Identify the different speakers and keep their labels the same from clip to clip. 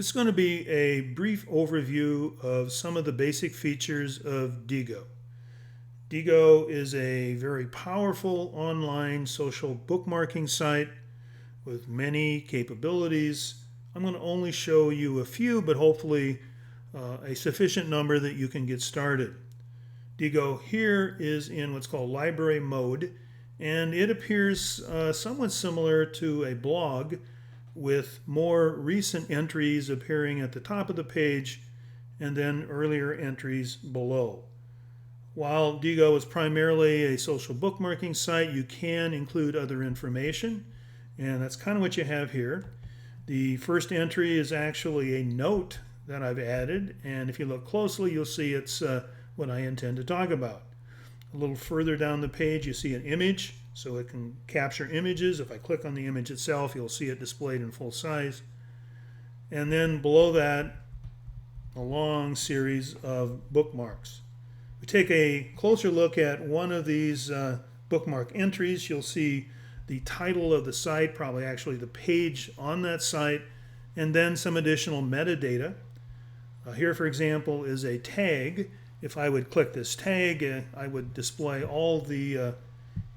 Speaker 1: This is going to be a brief overview of some of the basic features of Diigo. Diigo is a very powerful online social bookmarking site with many capabilities. I'm going to only show you a few, but hopefully a sufficient number that you can get started. Diigo here is in what's called library mode, and it appears somewhat similar to a blog, with more recent entries appearing at the top of the page and then earlier entries below. While Diigo is primarily a social bookmarking site, you can include other information, and that's kind of what you have here. The first entry is actually a note that I've added, and if you look closely, you'll see it's what I intend to talk about. A little further down the page, you see an image, so it can capture images. If I click on the image itself, you'll see it displayed in full size. And then below that, a long series of bookmarks. We take a closer look at one of these bookmark entries. You'll see the title of the site, probably actually the page on that site, and then some additional metadata. Here, for example, is a tag. If I would click this tag, I would display all the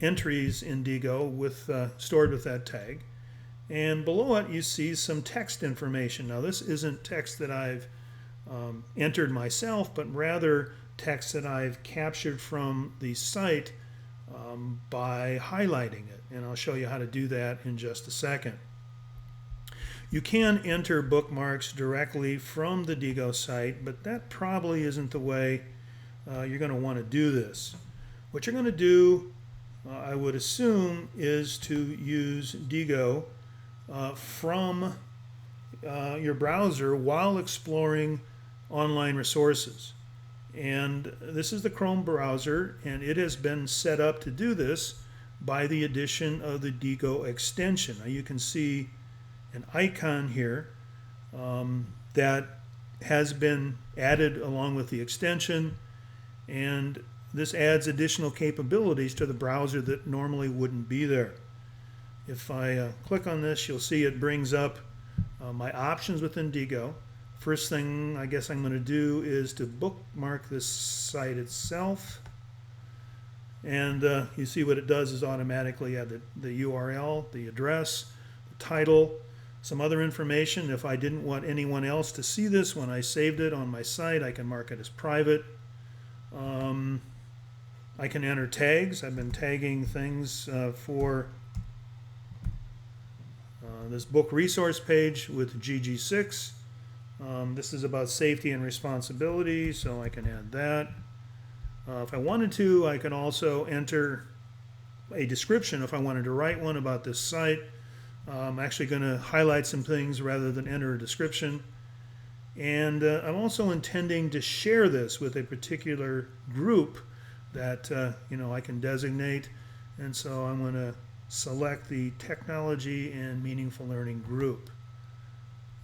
Speaker 1: entries in Diigo stored with that tag. And below it, you see some text information. Now, this isn't text that I've entered myself, but rather text that I've captured from the site by highlighting it. And I'll show you how to do that in just a second. You can enter bookmarks directly from the Diigo site, but that probably isn't the way you're going to want to do this. What you're going to do, I would assume, is to use Diigo from your browser while exploring online resources. And this is the Chrome browser, and it has been set up to do this by the addition of the Diigo extension. Now you can see an icon here that has been added along with the extension, and this adds additional capabilities to the browser that normally wouldn't be there. If I click on this, you'll see it brings up my options within Diigo. First thing I guess I'm going to do is to bookmark this site itself. And you see what it does is automatically add the URL, the address, the title, some other information. If I didn't want anyone else to see this when I saved it on my site, I can mark it as private. I can enter tags. I've been tagging things for this book resource page with GG6. This is about safety and responsibility, so I can add that. If I wanted to, I can also enter a description if I wanted to write one about this site. I'm actually going to highlight some things rather than enter a description. And I'm also intending to share this with a particular group that I can designate. And so I'm going to select the Technology and Meaningful Learning group.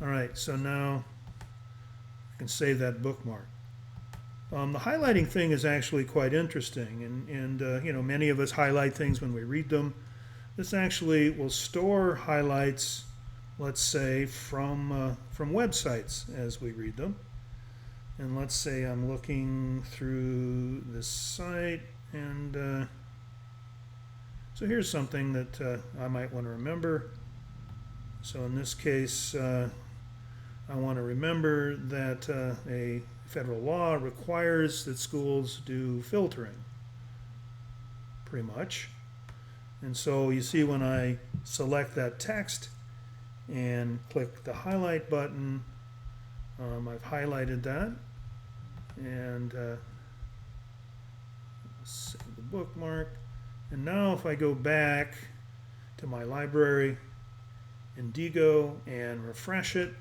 Speaker 1: All right, so now I can save that bookmark. The highlighting thing is actually quite interesting, and many of us highlight things when we read them. This actually will store highlights, let's say, from websites as we read them. And let's say I'm looking through this site, and so here's something that I might want to remember. So in this case, I want to remember that a federal law requires that schools do filtering, pretty much. And so you see when I select that text and click the highlight button, I've highlighted that, and save the bookmark. And now if I go back to my library in Diigo and refresh it,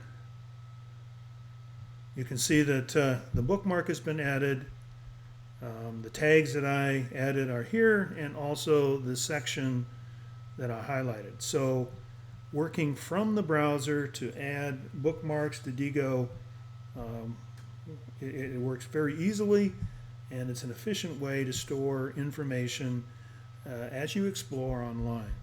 Speaker 1: you can see that the bookmark has been added. The tags that I added are here, and also the section that I highlighted. So working from the browser to add bookmarks to Diigo, it works very easily, and it's an efficient way to store information as you explore online.